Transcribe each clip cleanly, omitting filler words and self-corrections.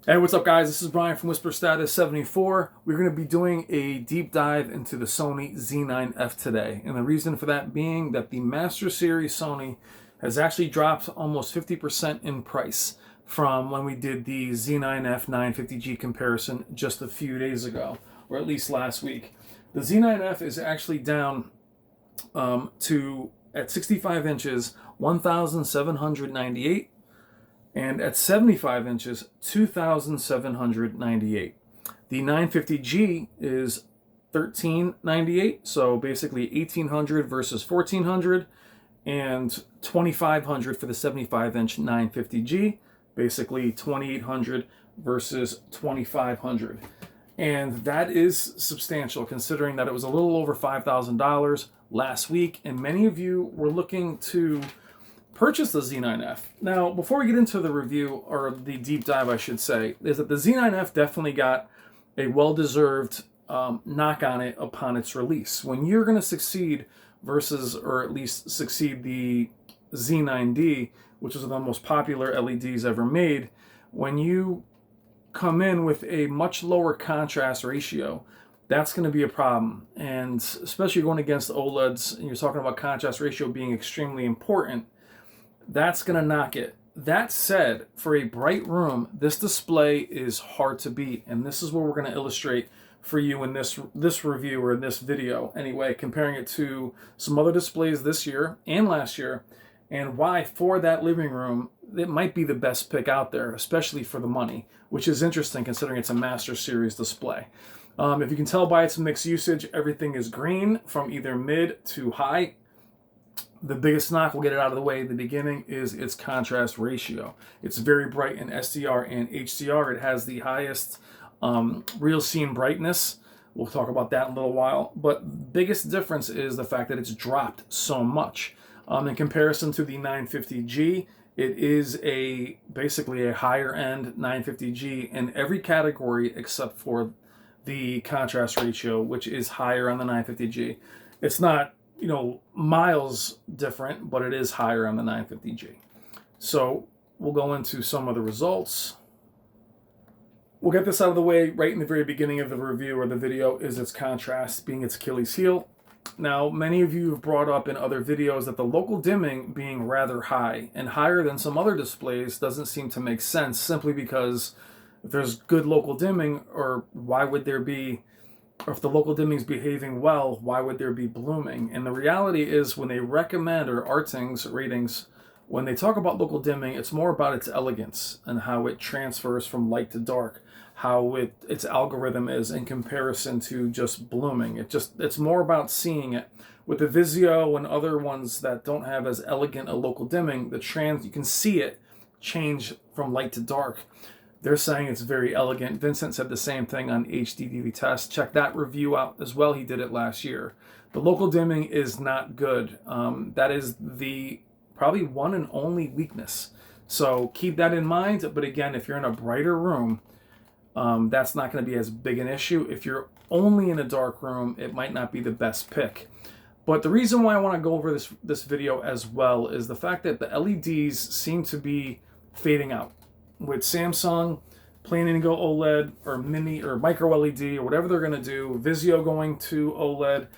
Hey, what's up, guys? This is Brian from Whisper Status 74. We're going to be doing a deep dive into the Sony Z9F today. And the reason for that being that the Master Series Sony has actually dropped almost 50% in price from when we did the Z9F 950G comparison just a few days ago, or at least last week. The Z9F is actually down at 65 inches, 1,798. And at 75 inches, 2,798. The 950G is 1,398, so basically 1,800 versus 1,400, and 2,500 for the 75-inch 950G, basically 2,800 versus 2,500. And that is substantial, considering that it was a little over $5,000 last week, and many of you were looking to purchase the Z9F. Now, before we get into the review, or the deep dive, I should say, is that the Z9F definitely got a well-deserved knock on it upon its release. When you're going to succeed versus, or at least succeed the Z9D, which is one of the most popular LEDs ever made, when you come in with a much lower contrast ratio, that's going to be a problem. And especially going against OLEDs, and you're talking about contrast ratio being extremely important, that's going to knock it. That said, for a bright room, this display is hard to beat, and this is what we're going to illustrate for you in this review, or in this video anyway, comparing it to some other displays this year and last year, and why for that living room it might be the best pick out there, especially for the money, which is interesting considering it's a Master Series display. If you can tell by its mixed usage, everything is green from either mid to high. The biggest knock, we'll get it out of the way at the beginning, is its contrast ratio. It's very bright in SDR and HDR. It has the highest real scene brightness. We'll talk about that in a little while. But the biggest difference is the fact that it's dropped so much. In comparison to the 950G, it is basically a higher end 950G in every category except for the contrast ratio, which is higher on the 950G. It's not, miles different, but it is higher on the 950G. So we'll go into some of the results. We'll get this out of the way right in the very beginning of the review or the video, is its contrast being its Achilles heel. Now, many of you have brought up in other videos that the local dimming being rather high and higher than some other displays doesn't seem to make sense, simply because if there's good local dimming, or why would there be, or if the local dimming is behaving well, why would there be blooming? And the reality is, when they recommend, or Artings ratings, when they talk about local dimming, it's more about its elegance and how it transfers from light to dark, how its algorithm is in comparison to just blooming. It's more about seeing it. With the Vizio and other ones that don't have as elegant a local dimming, you can see it change from light to dark. They're saying it's very elegant. Vincent said the same thing on HDDV Test. Check that review out as well. He did it last year. The local dimming is not good. That is the probably one and only weakness. So keep that in mind. But again, if you're in a brighter room, that's not going to be as big an issue. If you're only in a dark room, it might not be the best pick. But the reason why I want to go over this video as well is the fact that the LEDs seem to be fading out. With Samsung planning to go OLED, or mini, or micro LED, or whatever they're going to do, Vizio going to OLED,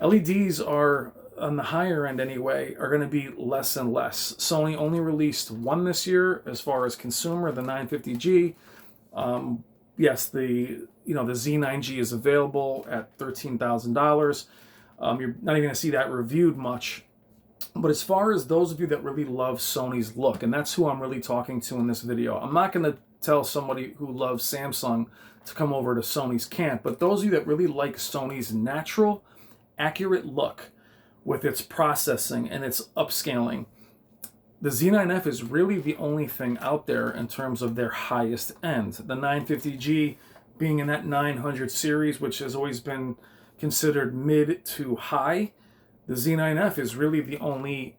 LEDs are, on the higher end anyway, are going to be less and less. Sony only released one this year as far as consumer, the 950G. Yes, the Z9G is available at $13,000. You're not even going to see that reviewed much. But as far as those of you that really love Sony's look, and that's who I'm really talking to in this video, I'm not going to tell somebody who loves Samsung to come over to Sony's camp, but those of you that really like Sony's natural, accurate look with its processing and its upscaling, the Z9F is really the only thing out there in terms of their highest end. The 950G being in that 900 series, which has always been considered mid to high, the Z9F is really the only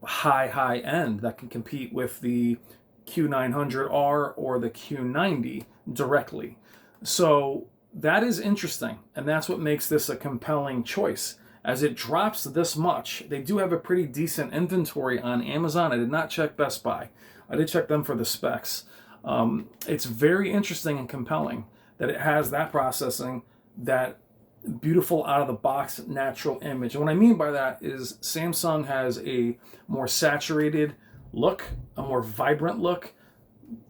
high end that can compete with the Q900R or the Q90 directly. So that is interesting, and that's what makes this a compelling choice. As it drops this much, they do have a pretty decent inventory on Amazon. I did not check Best Buy. I did check them for the specs. It's very interesting and compelling that it has that processing, that beautiful out-of-the-box natural image. And what I mean by that is Samsung has a more saturated look, a more vibrant look.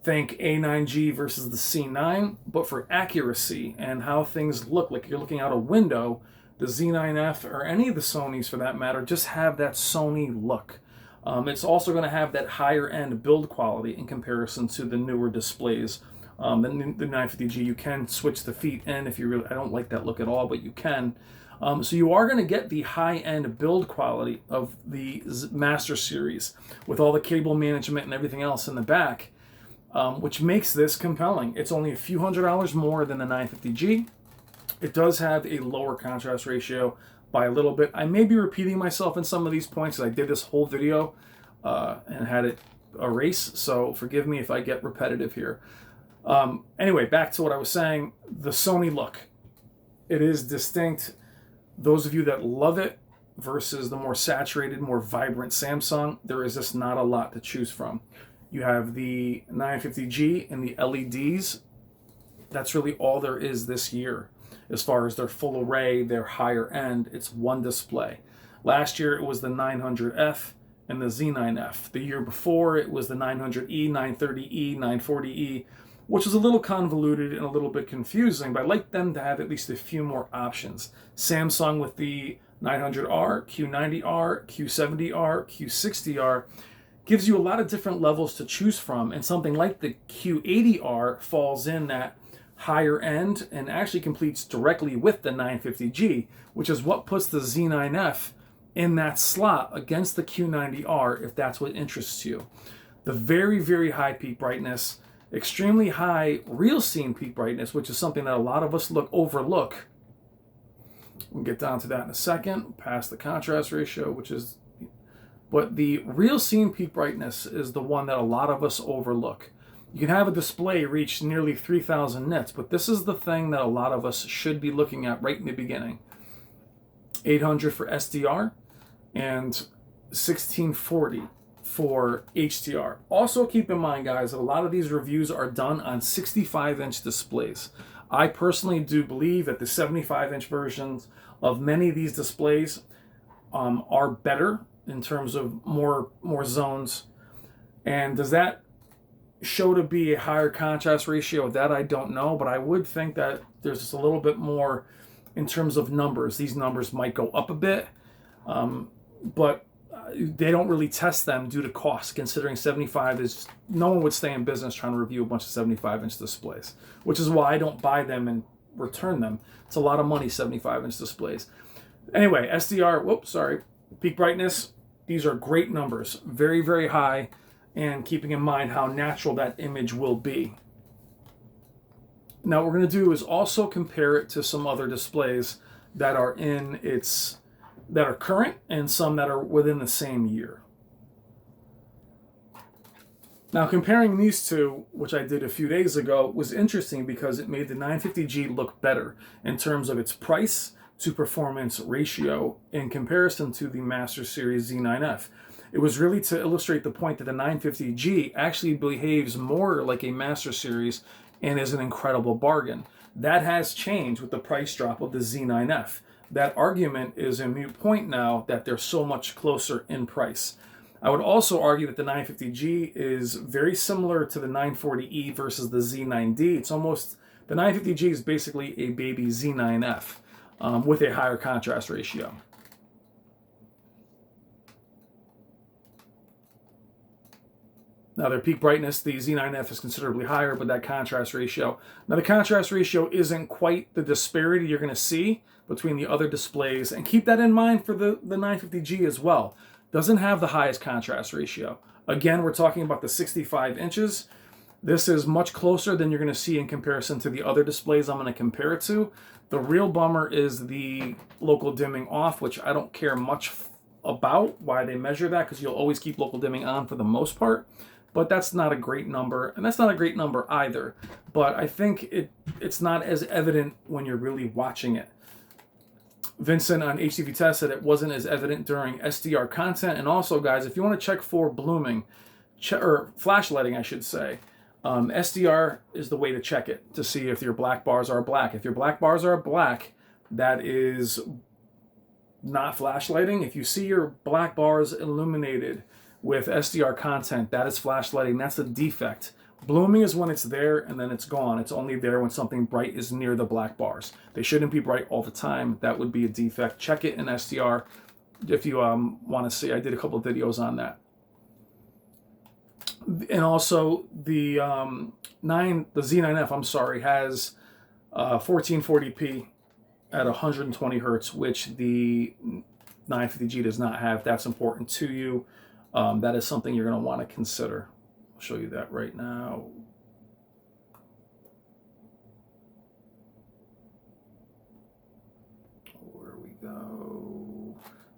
Think A9G versus the C9, but for accuracy and how things look like you're looking out a window, the Z9F or any of the Sonys for that matter just have that Sony look. It's also going to have that higher end build quality in comparison to the newer displays. The 950G, you can switch the feet in if you really, I don't like that look at all, but you can. So you are going to get the high-end build quality of the Master Series with all the cable management and everything else in the back, which makes this compelling. It's only a few $100s more than the 950G. It does have a lower contrast ratio by a little bit. I may be repeating myself in some of these points. I did this whole video and had it erase, so forgive me if I get repetitive here. Anyway, back to what I was saying, the Sony look. It is distinct. Those of you that love it versus the more saturated, more vibrant Samsung, there is just not a lot to choose from. You have the 950G and the LEDs. That's really all there is this year. As far as their full array, their higher end, it's one display. Last year it was the 900F and the Z9F. The year before it was the 900E, 930E, 940E, which was a little convoluted and a little bit confusing, but I'd like them to have at least a few more options. Samsung with the 900R, Q90R, Q70R, Q60R gives you a lot of different levels to choose from, and something like the Q80R falls in that higher end and actually competes directly with the 950G, which is what puts the Z9F in that slot against the Q90R if that's what interests you. The very, very high peak brightness, extremely high real scene peak brightness, which is something that a lot of us overlook. We'll get down to that in a second, past the contrast ratio, but the real scene peak brightness is the one that a lot of us overlook. You can have a display reach nearly 3,000 nits, but this is the thing that a lot of us should be looking at right in the beginning. 800 for SDR and 1640 for HDR. Also keep in mind, guys, that a lot of these reviews are done on 65-inch displays. I personally do believe that the 75-inch versions of many of these displays are better in terms of more zones. And does that show to be a higher contrast ratio? That I don't know, but I would think that there's just a little bit more in terms of numbers. These numbers might go up a bit, but they don't really test them due to cost, considering 75 is, no one would stay in business trying to review a bunch of 75-inch displays, which is why I don't buy them and return them. It's a lot of money, 75-inch displays. Anyway, SDR, peak brightness, these are great numbers, very, very high, and keeping in mind how natural that image will be. Now what we're going to do is also compare it to some other displays that are that are current and some that are within the same year. Now comparing these two, which I did a few days ago, was interesting because it made the 950G look better in terms of its price to performance ratio in comparison to the Master Series Z9F. It was really to illustrate the point that the 950G actually behaves more like a Master Series and is an incredible bargain. That has changed with the price drop of the Z9F. That argument is a moot point now that they're so much closer in price. I would also argue that the 950G is very similar to the 940E versus the Z9D. It's almost, the 950G is basically a baby Z9F with a higher contrast ratio. Now their peak brightness, the Z9F is considerably higher, but that contrast ratio. Now the contrast ratio isn't quite the disparity you're going to see between the other displays, and keep that in mind for the 950G as well. Doesn't have the highest contrast ratio. Again, we're talking about the 65 inches. This is much closer than you're going to see in comparison to the other displays I'm going to compare it to. The real bummer is the local dimming off, which I don't care much about why they measure that, because you'll always keep local dimming on for the most part. But that's not a great number, and that's not a great number either. But I think it's not as evident when you're really watching it. Vincent on HTV Test said it wasn't as evident during SDR content. And also, guys, if you want to check for blooming, or flash lighting, I should say, SDR is the way to check it, to see if your black bars are black. If your black bars are black, that is not flashlighting. If you see your black bars illuminated with SDR content, that is flashlighting. That's a defect. Blooming is when it's there and then it's gone. It's only there when something bright is near the black bars. They shouldn't be bright all the time. That would be a defect. Check it in SDR if you want to see. I did a couple of videos on that. And also the Z9F, I'm sorry, has 1440p at 120 hertz, which the 950G does not have. That's important to you. That is something you're going to want to consider. I'll show you that right now. Where we go?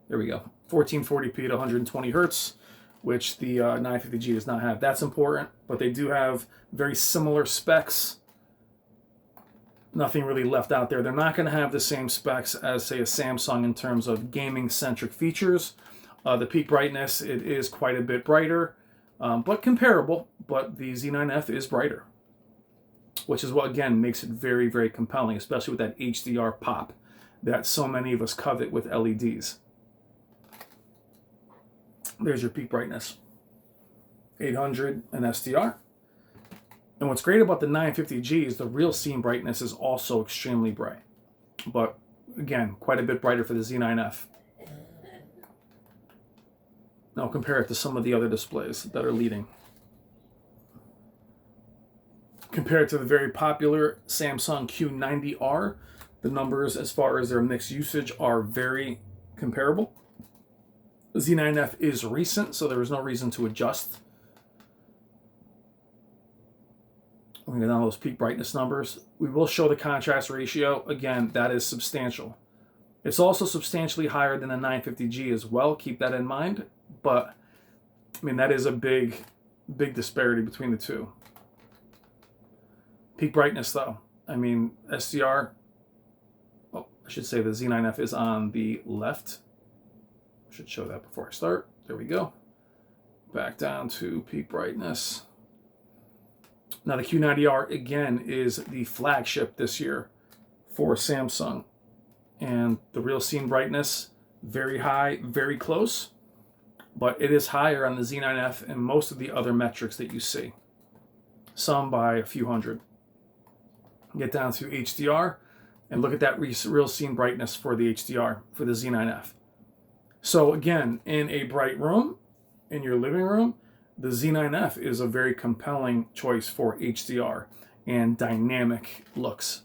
There we go. 1440p at 120 hertz, which the 950G does not have. That's important, but they do have very similar specs. Nothing really left out there. They're not going to have the same specs as, say, a Samsung in terms of gaming-centric features. The peak brightness, it is quite a bit brighter, but comparable. But the Z9F is brighter, which is what, again, makes it very, very compelling, especially with that HDR pop that so many of us covet with LEDs. There's your peak brightness. 800 and SDR. And what's great about the 950G is the real scene brightness is also extremely bright. But again, quite a bit brighter for the Z9F. Now compare it to some of the other displays that are leading. Compared to the very popular Samsung Q90R, the numbers as far as their mixed usage are very comparable. The Z9F is recent, so there is no reason to adjust. We're going to get down those peak brightness numbers. We will show the contrast ratio. Again, that is substantial. It's also substantially higher than the 950G as well. Keep that in mind. But, I mean, that is a big disparity between the two. Peak brightness, though. I mean, SDR, oh, I should say the Z9F is on the left. I should show that before I start. There we go. Back down to peak brightness. Now the Q90R, again, is the flagship this year for Samsung. And the real scene brightness, very high, very close. But it is higher on the Z9F and most of the other metrics that you see. Some by a few hundred. Get down to HDR and look at that real scene brightness for the HDR, for the Z9F. So again, in a bright room, in your living room, the Z9F is a very compelling choice for HDR and dynamic looks.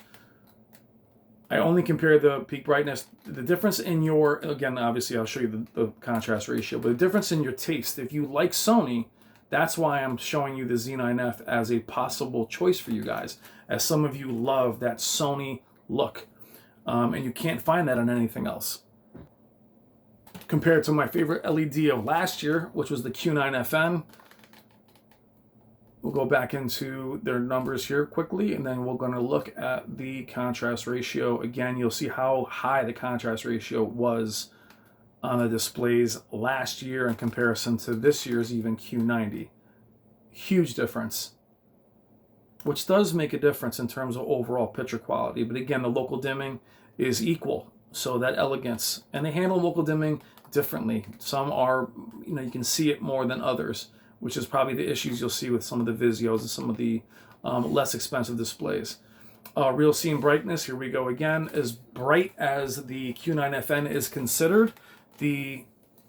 I only compare the peak brightness, the difference in your, again, obviously I'll show you the contrast ratio, but the difference in your taste. If you like Sony, that's why I'm showing you the Z9F as a possible choice for you guys, as some of you love that Sony look, and you can't find that on anything else. Compared to my favorite LED of last year, which was the Q9FN, we'll go back into their numbers here quickly, and then we're going to look at the contrast ratio. Again, you'll see how high the contrast ratio was on the displays last year in comparison to this year's even Q90. Huge difference, which does make a difference in terms of overall picture quality. But again, the local dimming is equal, so that elegance. And they handle local dimming differently. Some are, you can see it more than others, which is probably the issues you'll see with some of the Vizios and some of the less expensive displays. Real scene brightness, here we go again. As bright as the Q9FN is considered, the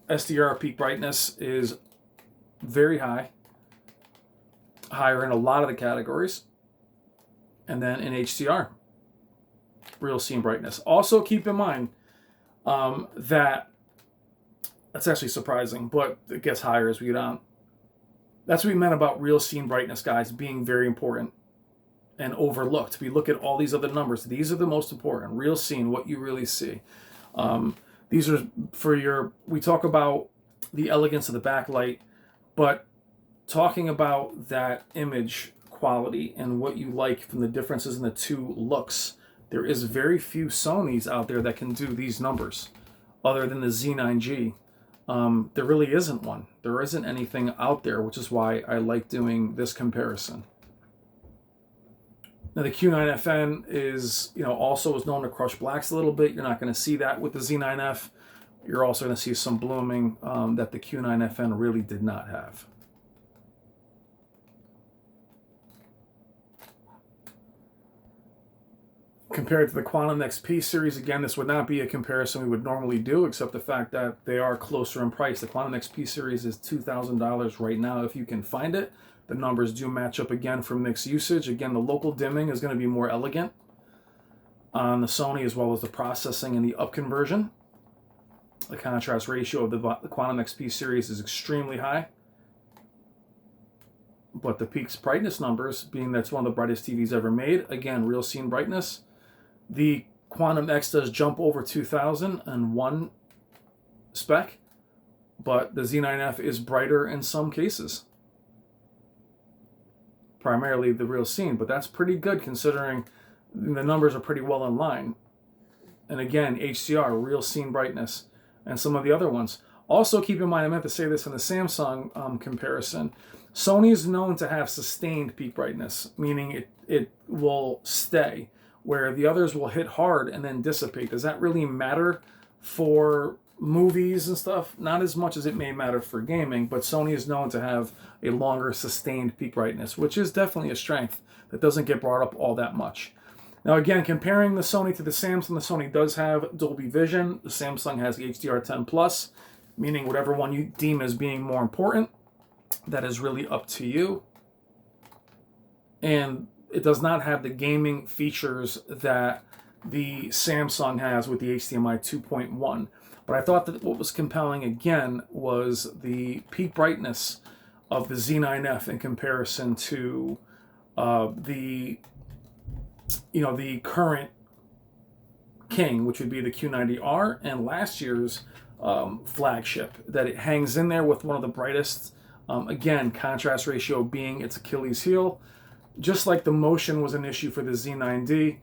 SDR peak brightness is very high, higher in a lot of the categories. And then in HDR, real scene brightness. Also keep in mind that that's actually surprising, but it gets higher as we get on. That's what we meant about real scene brightness, guys, being very important and overlooked. We look at all these other numbers. These are the most important. Real scene, what you really see. These are for we talk about the elegance of the backlight, but talking about that image quality and what you like from the differences in the two looks, there is very few Sonys out there that can do these numbers other than the Z9G. There really isn't one. There isn't anything out there, which is why I like doing this comparison. Now the Q9FN is, also is known to crush blacks a little bit. You're not going to see that with the Z9F. You're also going to see some blooming that the Q9FN really did not have. Compared to the Quantum XP series, again, this would not be a comparison we would normally do, except the fact that they are closer in price. The Quantum XP series is $2,000 right now if you can find it. The numbers do match up again for mixed usage. Again, the local dimming is going to be more elegant on the Sony, as well as the processing and the up conversion. The contrast ratio of the Quantum XP series is extremely high. But the peak brightness numbers, being that's one of the brightest TVs ever made, again, real scene brightness. The Quantum X does jump over 2,000 in one spec, but the Z9F is brighter in some cases. Primarily the real scene, but that's pretty good considering the numbers are pretty well in line. And again, HDR, real scene brightness, and some of the other ones. Also keep in mind, I meant to say this in the Samsung comparison, Sony is known to have sustained peak brightness, meaning it will stay, where the others will hit hard and then dissipate. Does that really matter for movies and stuff? Not as much as it may matter for gaming, but Sony is known to have a longer sustained peak brightness, which is definitely a strength that doesn't get brought up all that much. Now again, comparing the Sony to the Samsung, the Sony does have Dolby Vision. The Samsung has HDR10 Plus, meaning whatever one you deem as being more important, that is really up to you. And it does not have the gaming features that the Samsung has with the HDMI 2.1. But I thought that what was compelling again was the peak brightness of the Z9F in comparison to the current king, which would be the Q90R, and last year's flagship, that it hangs in there with one of the brightest. Again, contrast ratio being its Achilles heel. Just like the motion was an issue for the Z9D,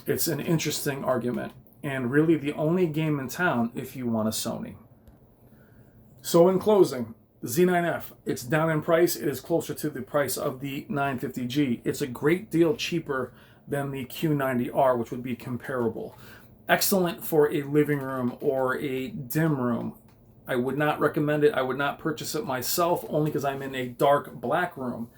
it's an interesting argument. And really the only game in town if you want a Sony. So in closing, the Z9F, it's down in price. It is closer to the price of the 950G. It's a great deal cheaper than the Q90R, which would be comparable. Excellent for a living room or a dim room. I would not recommend it. I would not purchase it myself, only because I'm in a dark black room.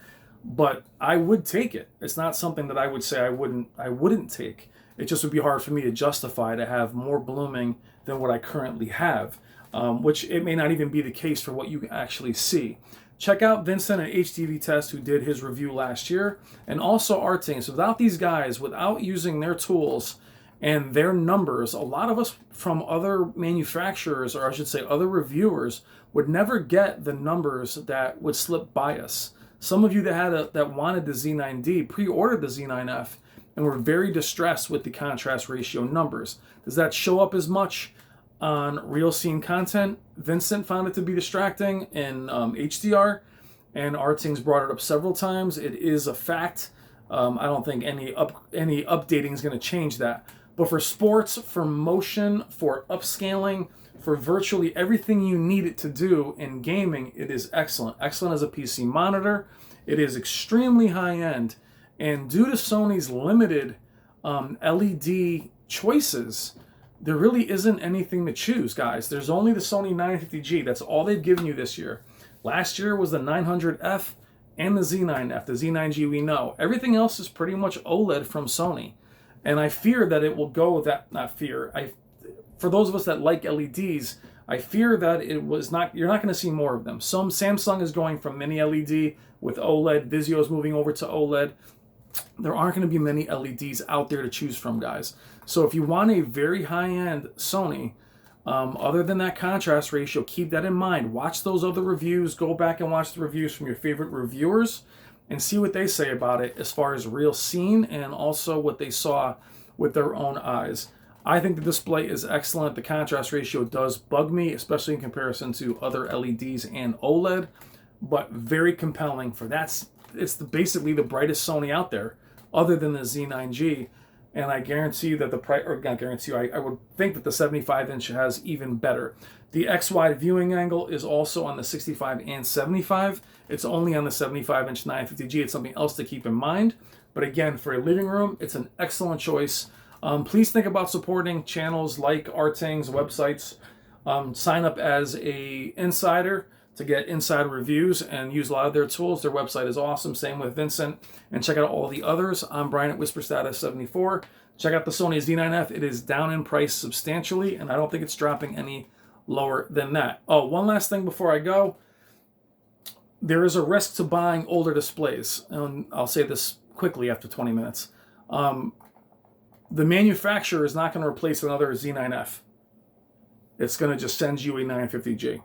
But I would take it. It's not something that I would say I wouldn't take. It just would be hard for me to justify to have more blooming than what I currently have, which it may not even be the case for what you actually see. Check out Vincent at HTV Test, who did his review last year, and also Arting. So without these guys, without using their tools and their numbers, a lot of us from other manufacturers, or I should say other reviewers, would never get the numbers that would slip by us. Some of you that wanted the Z9D pre-ordered the Z9F and were very distressed with the contrast ratio numbers. Does that show up as much on real scene content? Vincent found it to be distracting in HDR, and Arting's brought it up several times. It is a fact. I don't think any updating is going to change that. But for sports, for motion, for upscaling, for virtually everything you need it to do in gaming, it is excellent. Excellent as a PC monitor. It is extremely high-end. And due to Sony's limited LED choices, there really isn't anything to choose, guys. There's only the Sony 950G. That's all they've given you this year. Last year was the 900F and the Z9F. The Z9G we know. Everything else is pretty much OLED from Sony. And I fear that it will go that, not fear, for those of us that like LEDs, I fear that you're not going to see more of them. Samsung is going from mini LED with OLED, Vizio is moving over to OLED. There aren't going to be many LEDs out there to choose from, guys. So if you want a very high-end Sony, other than that contrast ratio, keep that in mind. Watch those other reviews. Go back and watch the reviews from your favorite reviewers and see what they say about it as far as real scene and also what they saw with their own eyes. I think the display is excellent. The contrast ratio does bug me, especially in comparison to other LEDs and OLED, but very compelling for that. It's basically the brightest Sony out there, other than the Z9G. and I guarantee that the price, or not guarantee you, I would think that the 75-inch has even better. The X-wide viewing angle is also on the 65 and 75. It's only on the 75-inch 950G. It's something else to keep in mind. But again, for a living room, it's an excellent choice. Please think about supporting channels like Arting's websites. Sign up as a insider to get inside reviews and use a lot of their tools. Their website is awesome. Same with Vincent. And check out all the others. I'm Brian at WhisperStatus74. Check out the Sony Z9F. It is down in price substantially, and I don't think it's dropping any lower than that. Oh, one last thing before I go. There is a risk to buying older displays. And I'll say this quickly after 20 minutes. The manufacturer is not going to replace another Z9F. It's going to just send you a 950G.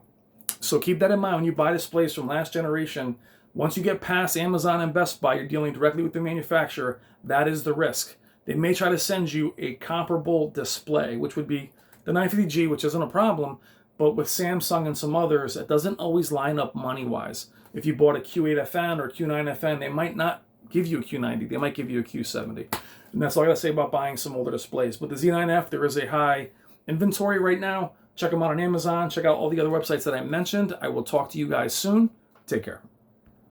So keep that in mind when you buy displays from last generation. Once you get past Amazon and Best Buy, you're dealing directly with the manufacturer. That is the risk. They may try to send you a comparable display, which would be the 950G, which isn't a problem, but with Samsung and some others, it doesn't always line up money-wise. If you bought a Q8FN or Q9FN, they might not give you a Q90. They might give you a Q70. And that's all I got to say about buying some older displays. But the Z9F, there is a high inventory right now. Check them out on Amazon. Check out all the other websites that I mentioned. I will talk to you guys soon. Take care.